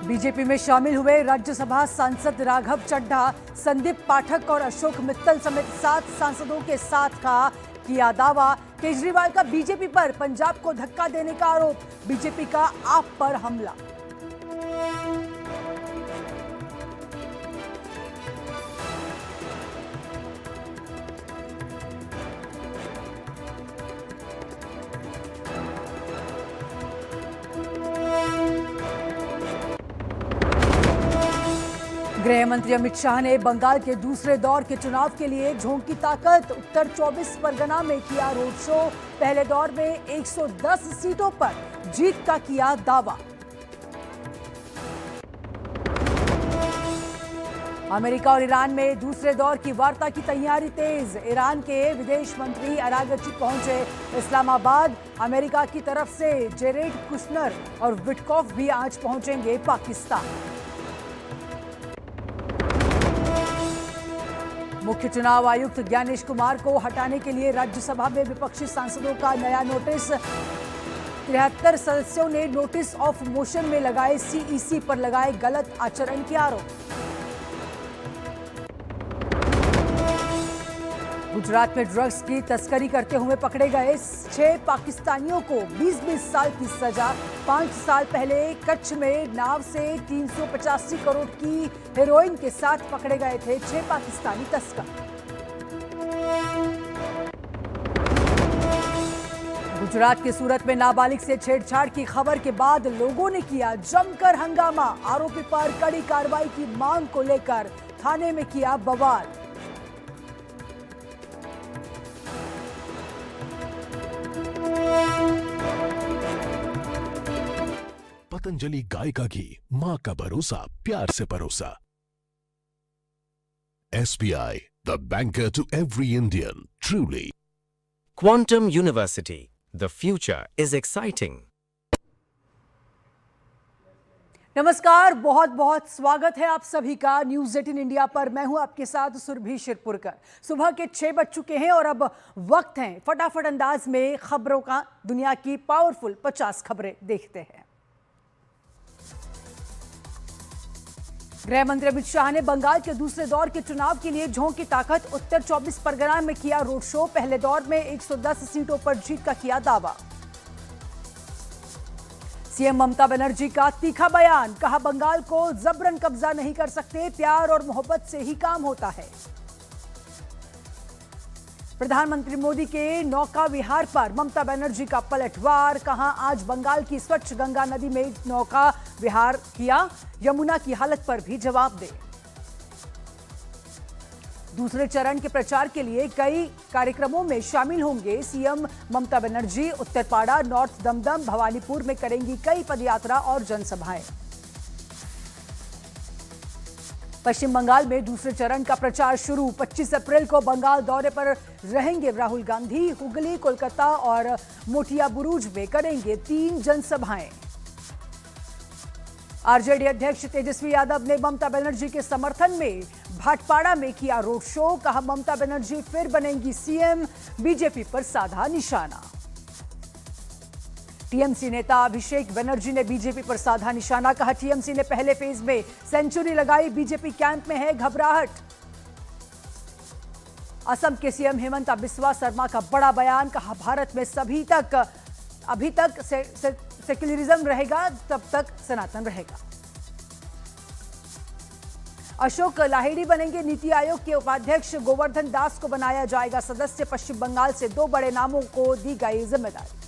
BJP में शामिल हुए राज्यसभा सांसद राघव चड्ढा, संदीप पाठक और अशोक मित्तल समेत 7 सांसदों के साथ का किया दावा। केजरीवाल का बीजेपी पर पंजाब को धक्का देने का आरोप, बीजेपी का आप पर हमला। गृह मंत्री अमित शाह ने बंगाल के दूसरे दौर के चुनाव के लिए झोंकी ताकत, उत्तर 24 परगना में किया रोड शो। पहले दौर में 110 सीटों पर जीत का किया दावा। अमेरिका और ईरान में दूसरे दौर की वार्ता की तैयारी तेज, ईरान के विदेश मंत्री अरागची पहुंचे इस्लामाबाद। अमेरिका की तरफ से जेरेड कुशनर और विटकॉफ भी आज पहुंचेंगे पाकिस्तान। मुख्य चुनाव आयुक्त ज्ञानेश कुमार को हटाने के लिए राज्यसभा में विपक्षी सांसदों का नया नोटिस। 73 सदस्यों ने नोटिस ऑफ मोशन में लगाए सीईसी पर लगाए गलत आचरण के आरोप। गुजरात में ड्रग्स की तस्करी करते हुए पकड़े गए 6 पाकिस्तानियों को 20-20 साल की सजा। 5 साल पहले कच्छ में नाव से 385 करोड़ की हेरोइन के साथ पकड़े गए थे 6 पाकिस्तानी तस्कर। गुजरात के सूरत में नाबालिग से छेड़छाड़ की खबर के बाद लोगों ने किया जमकर हंगामा। आरोपी पर कड़ी कार्रवाई की मांग को लेकर थाने में किया बवाल। पतंजलि गाय का घी, मां का भरोसा, प्यार से परोसा। SBI, the banker to every Indian, truly. Quantum University, the future is exciting. नमस्कार, बहुत बहुत स्वागत है आप सभी का न्यूज़ 18 इंडिया पर। मैं हूं आपके साथ सुरभि शिरपुरकर। सुबह के 6 बज चुके हैं और अब वक्त है फटाफट अंदाज में खबरों का। दुनिया की पावरफुल 50 खबरें देखते हैं। गृह मंत्री अमित शाह ने बंगाल के दूसरे दौर के चुनाव के लिए झोंकी ताकत, उत्तर 24 परगना में किया रोड शो। पहले दौर में 110 सीटों पर जीत का किया दावा। सीएम ममता बनर्जी का तीखा बयान, कहा बंगाल को जबरन कब्जा नहीं कर सकते, प्यार और मोहब्बत से ही काम होता है। प्रधानमंत्री मोदी के नौका विहार पर ममता बनर्जी का पलटवार, कहा आज बंगाल की स्वच्छ गंगा नदी में नौका विहार किया, यमुना की हालत पर भी जवाब दे। दूसरे चरण के प्रचार के लिए कई कार्यक्रमों में शामिल होंगे सीएम ममता बनर्जी। उत्तरपाड़ा, नॉर्थ दमदम, भवानीपुर में करेंगी कई पदयात्रा और जनसभाएं। पश्चिम बंगाल में दूसरे चरण का प्रचार शुरू। 25 अप्रैल को बंगाल दौरे पर रहेंगे राहुल गांधी। हुगली, कोलकाता और मोतियाबुरुज में करेंगे 3 जनसभाएं। आरजेडी अध्यक्ष तेजस्वी यादव ने ममता बनर्जी के समर्थन में भाटपाड़ा में किया रोड शो, कहा ममता बनर्जी फिर बनेंगी सीएम, बीजेपी पर साधा निशाना। टीएमसी नेता अभिषेक बनर्जी ने बीजेपी पर साधा निशाना, कहा टीएमसी ने पहले फेज में सेंचुरी लगाई, बीजेपी कैंप में है घबराहट। असम के सीएम हेमंत बिस्वा शर्मा का बड़ा बयान, कहा भारत में अभी तक सेक्युलरिज्म रहेगा, तब तक सनातन रहेगा। अशोक लाहिड़ी बनेंगे नीति आयोग के उपाध्यक्ष, गोवर्धन दास को बनाया जाएगा सदस्य। पश्चिम बंगाल से 2 बड़े नामों को दी गई जिम्मेदारी।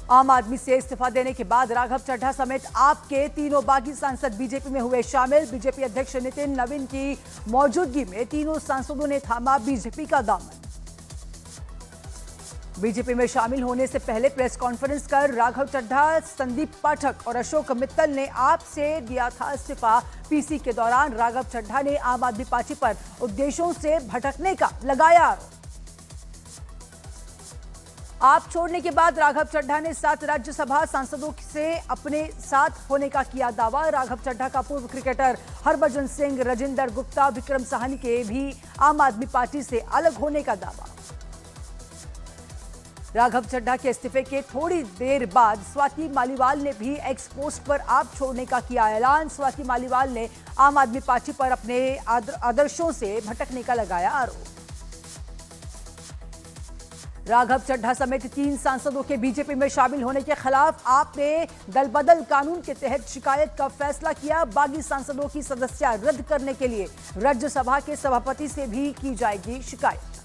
आम आदमी से इस्तीफा देने के बाद राघव चड्ढा समेत आपके तीनों बागी सांसद बीजेपी में हुए शामिल। बीजेपी अध्यक्ष नितिन नवीन की मौजूदगी में तीनों सांसदों ने थामा बीजेपी का दामन। बीजेपी में शामिल होने से पहले प्रेस कॉन्फ्रेंस कर राघव चड्ढा, संदीप पाठक और अशोक मित्तल ने आप से दिया था इस्तीफा। पीसी के दौरान राघव चड्ढा ने आम आदमी पार्टी पर उद्देश्यों से भटकने का लगाया आरोप। आप छोड़ने के बाद राघव चड्ढा ने 7 राज्यसभा सांसदों से अपने साथ होने का किया दावा। राघव चड्ढा का पूर्व क्रिकेटर हरभजन सिंह, राजेंद्र गुप्ता, विक्रम साहनी के भी आम आदमी पार्टी से अलग होने का दावा। राघव चड्ढा के इस्तीफे के थोड़ी देर बाद स्वाति मालीवाल ने भी एक्स पोस्ट पर आप छोड़ने का किया ऐलान। स्वाति मालीवाल ने आम आदमी पार्टी पर अपने आदर्शों से भटकने का लगाया आरोप। राघव चड्ढा समेत 3 सांसदों के बीजेपी में शामिल होने के खिलाफ आप ने दल बदल कानून के तहत शिकायत का फैसला किया। बागी सांसदों की सदस्यता रद्द करने के लिए राज्यसभा के सभापति से भी की जाएगी शिकायत।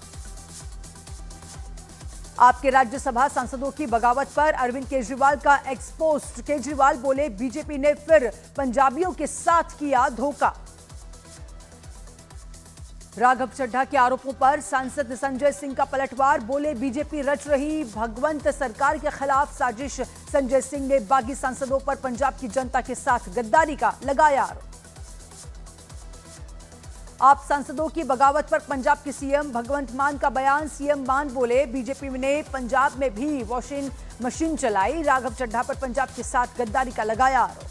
आपके राज्यसभा सांसदों की बगावत पर अरविंद केजरीवाल का एक्स पोस्ट। केजरीवाल बोले बीजेपी ने फिर पंजाबियों के साथ किया धोखा। राघव चड्ढा के आरोपों पर सांसद संजय सिंह का पलटवार। बोले बीजेपी रच रही भगवंत सरकार के खिलाफ साजिश। संजय सिंह ने बागी सांसदों पर पंजाब की जनता के साथ गद्दारी का लगाया आरोप। आप सांसदों की बगावत पर पंजाब के सीएम भगवंत मान का बयान। सीएम मान बोले बीजेपी ने पंजाब में भी वॉशिंग मशीन चलाई। राघव चड्ढा पर पंजाब के साथ गद्दारी का लगाया आरोप।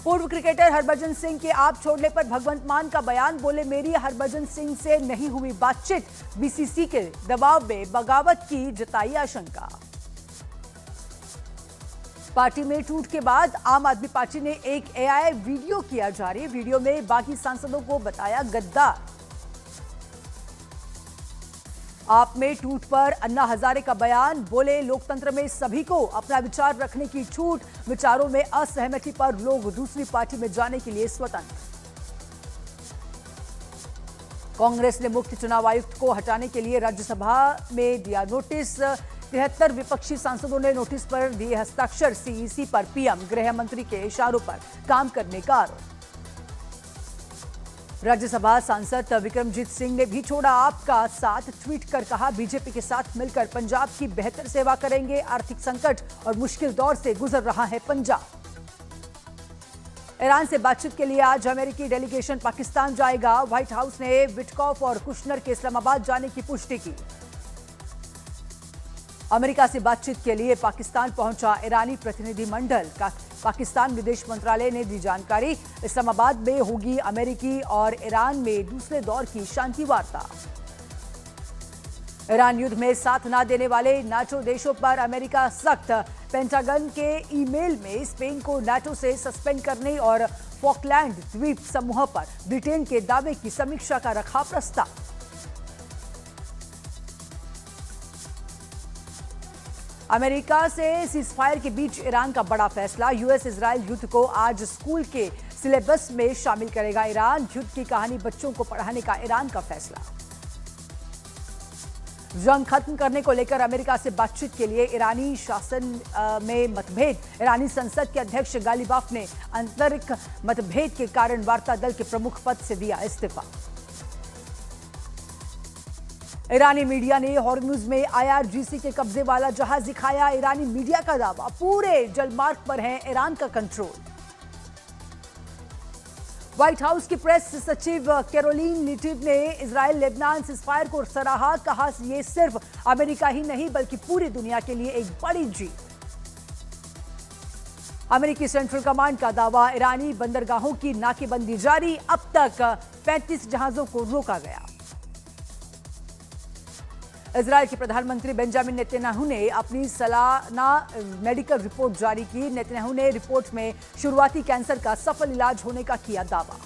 पूर्व क्रिकेटर हरभजन सिंह के आप छोड़ने पर भगवंत मान का बयान। बोले मेरी हरभजन सिंह से नहीं हुई बातचीत। बीसीसी के दबाव में बगावत की जताई आशंका। पार्टी में टूट के बाद आम आदमी पार्टी ने एक एआई वीडियो किया जारी। वीडियो में बागी सांसदों को बताया गद्दार। आप में टूट पर अन्ना हजारे का बयान। बोले लोकतंत्र में सभी को अपना विचार रखने की छूट। विचारों में असहमति पर लोग दूसरी पार्टी में जाने के लिए स्वतंत्र। कांग्रेस ने मुख्य चुनाव आयुक्त को हटाने के लिए राज्यसभा में दिया नोटिस। 73 विपक्षी सांसदों ने नोटिस पर दिए हस्ताक्षर। सीईसी पर पीएम गृह मंत्री के इशारों पर काम करने का आरोप। राज्यसभा सांसद विक्रमजीत सिंह ने भी छोड़ा आपका साथ। ट्वीट कर कहा बीजेपी के साथ मिलकर पंजाब की बेहतर सेवा करेंगे। आर्थिक संकट और मुश्किल दौर से गुजर रहा है पंजाब। ईरान से बातचीत के लिए आज अमेरिकी डेलीगेशन पाकिस्तान जाएगा। व्हाइट हाउस ने विटकॉफ और कुशनर के इस्लामाबाद जाने की पुष्टि की। अमेरिका से बातचीत के लिए पाकिस्तान पहुंचा ईरानी प्रतिनिधिमंडल का। पाकिस्तान विदेश मंत्रालय ने दी जानकारी। इस्लामाबाद में होगी अमेरिकी और ईरान में दूसरे दौर की शांति वार्ता। ईरान युद्ध में साथ न देने वाले नाटो देशों पर अमेरिका सख्त। पेंटागन के ईमेल में स्पेन को नाटो से सस्पेंड करने और फॉकलैंड द्वीप समूह पर ब्रिटेन के दावे की समीक्षा का रखा प्रस्ताव। अमेरिका से सीजफायर के बीच ईरान का बड़ा फैसला। यूएस इजरायल युद्ध को आज स्कूल के सिलेबस में शामिल करेगा ईरान। युद्ध की कहानी बच्चों को पढ़ाने का ईरान का फैसला। जंग खत्म करने को लेकर अमेरिका से बातचीत के लिए ईरानी शासन में मतभेद। ईरानी संसद के अध्यक्ष गालिबाफ ने आंतरिक मतभेद के कारण वार्ता दल के प्रमुख पद से दिया इस्तीफा। ईरानी मीडिया ने हॉर्मुज में आईआरजीसी के कब्जे वाला जहाज दिखाया। ईरानी मीडिया का दावा पूरे जलमार्ग पर है ईरान का कंट्रोल। व्हाइट हाउस की प्रेस सचिव कैरोलीन लिटिव ने इजराइल लेबनान सीजफायर को सराहा। कहा यह सिर्फ अमेरिका ही नहीं बल्कि पूरी दुनिया के लिए एक बड़ी जीत। अमेरिकी सेंट्रल कमांड का दावा ईरानी बंदरगाहों की नाकेबंदी जारी। अब तक 35 जहाजों को रोका गया। इजराइल के प्रधानमंत्री बेंजामिन नेतन्याहू ने अपनी सालाना मेडिकल रिपोर्ट जारी की। नेतन्याहू ने रिपोर्ट में शुरुआती कैंसर का सफल इलाज होने का किया दावा।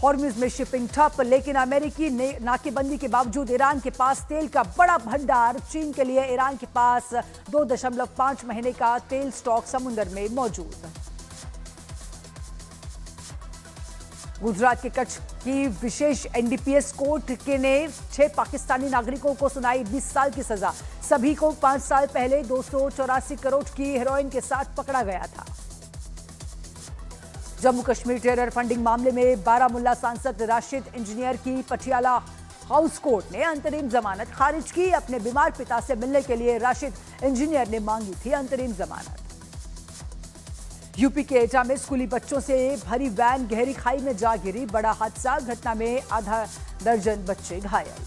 हॉर्मुज में शिपिंग ठप, लेकिन अमेरिकी नाकेबंदी के बावजूद ईरान के पास तेल का बड़ा भंडार। चीन के लिए ईरान के पास 2.5 महीने का तेल स्टॉक समुद्र में मौजूद। गुजरात के कच्छ की विशेष एनडीपीएस कोर्ट ने 6 पाकिस्तानी नागरिकों को सुनाई 20 साल की सजा। सभी को 5 साल पहले 284 करोड़ की हेरोइन के साथ पकड़ा गया था। जम्मू कश्मीर टेरर फंडिंग मामले में बारामुल्ला सांसद राशिद इंजीनियर की पटियाला हाउस कोर्ट ने अंतरिम जमानत खारिज की। अपने बीमार पिता से मिलने के लिए राशिद इंजीनियर ने मांगी थी अंतरिम जमानत। यूपी के एटा में स्कूली बच्चों से भरी वैन गहरी खाई में जा गिरी। बड़ा हादसा। घटना में आधा दर्जन बच्चे घायल।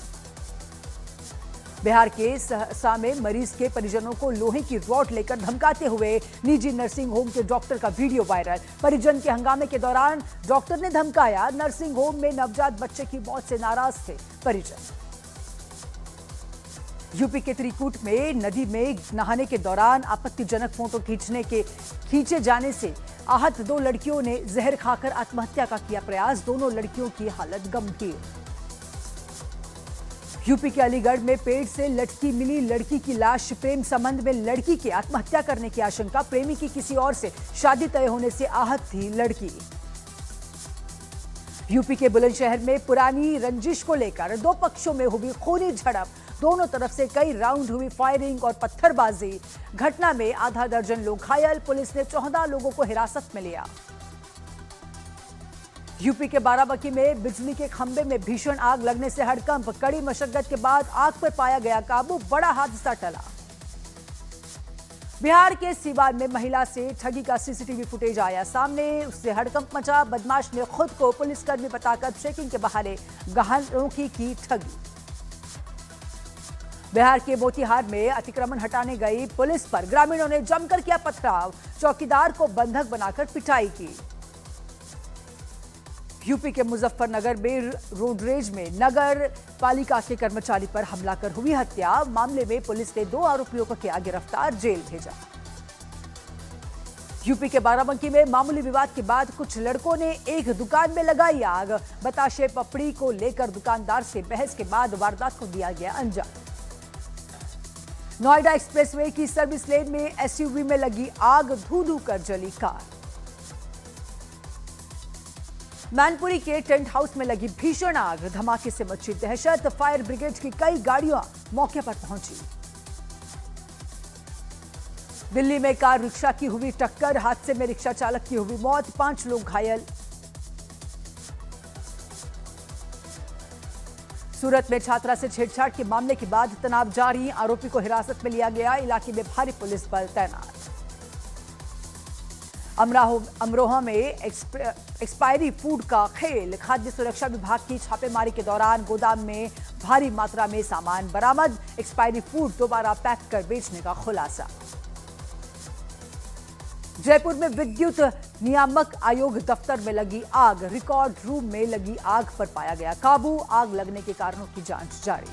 बिहार के सहरसा में मरीज के परिजनों को लोहे की रॉड लेकर धमकाते हुए निजी नर्सिंग होम के डॉक्टर का वीडियो वायरल। परिजन के हंगामे के दौरान डॉक्टर ने धमकाया। नर्सिंग होम में नवजात बच्चे की मौत से नाराज थे परिजन। यूपी के त्रिकूट में नदी में नहाने के दौरान आपत्तिजनक फोटो खींचे जाने से आहत 2 लड़कियों ने जहर खाकर आत्महत्या का किया प्रयास। दोनों लड़कियों की हालत गंभीर। यूपी के अलीगढ़ में पेड़ से लटकी मिली लड़की की लाश। प्रेम संबंध में लड़की की आत्महत्या करने की आशंका। प्रेमी की किसी और से शादी तय होने से आहत थी लड़की। यूपी के बुलंदशहर में पुरानी रंजिश को लेकर 2 पक्षों में हुई खूनी झड़प। दोनों तरफ से कई राउंड हुई फायरिंग और पत्थरबाजी। घटना में आधा दर्जन लोग घायल। पुलिस ने 14 लोगों को हिरासत में लिया। यूपी के बाराबंकी में बिजली के खंभे में भीषण आग लगने से हड़कंप। कड़ी मशक्कत के बाद आग पर पाया गया काबू। बड़ा हादसा टला। बिहार के सीवान में महिला से ठगी का सीसीटीवी फुटेज आया सामने। उससे हड़कंप मचा। बदमाश ने खुद को पुलिसकर्मी बताकर चेकिंग के बहाने गहनों की ठगी। बिहार के मोतिहार में अतिक्रमण हटाने गई पुलिस पर ग्रामीणों ने जमकर किया पथराव। चौकीदार को बंधक बनाकर पिटाई की। यूपी के मुजफ्फरनगर में रोडरेज में नगर पालिका के कर्मचारी पर हमला कर हुई हत्या। मामले में पुलिस ने 2 आरोपियों को किया गिरफ्तार, जेल भेजा। यूपी के बाराबंकी में मामूली विवाद के बाद कुछ लड़कों ने एक दुकान में लगाई आग। बताशे पपड़ी को लेकर दुकानदार से बहस के बाद वारदात को दिया गया अंजाम। नोएडा एक्सप्रेसवे की सर्विस लेन में एसयूवी में लगी आग। धू-धू कर जली कार। मैनपुरी के टेंट हाउस में लगी भीषण आग। धमाके से मची दहशत। फायर ब्रिगेड की कई गाड़ियां मौके पर पहुंची। दिल्ली में कार रिक्शा की हुई टक्कर। हादसे में रिक्शा चालक की हुई मौत। 5 लोग घायल। सूरत में छात्रा से छेड़छाड़ के मामले के बाद तनाव जारी। आरोपी को हिरासत में लिया गया। इलाके में भारी पुलिस बल तैनात। अमरोहा में एक्सपायरी फूड का खेल। खाद्य सुरक्षा विभाग की छापेमारी के दौरान गोदाम में भारी मात्रा में सामान बरामद। एक्सपायरी फूड दोबारा पैक कर बेचने का खुलासा। जयपुर में विद्युत नियामक आयोग दफ्तर में लगी आग। रिकॉर्ड रूम में लगी आग पर पाया गया काबू। आग लगने के कारणों की जांच जारी।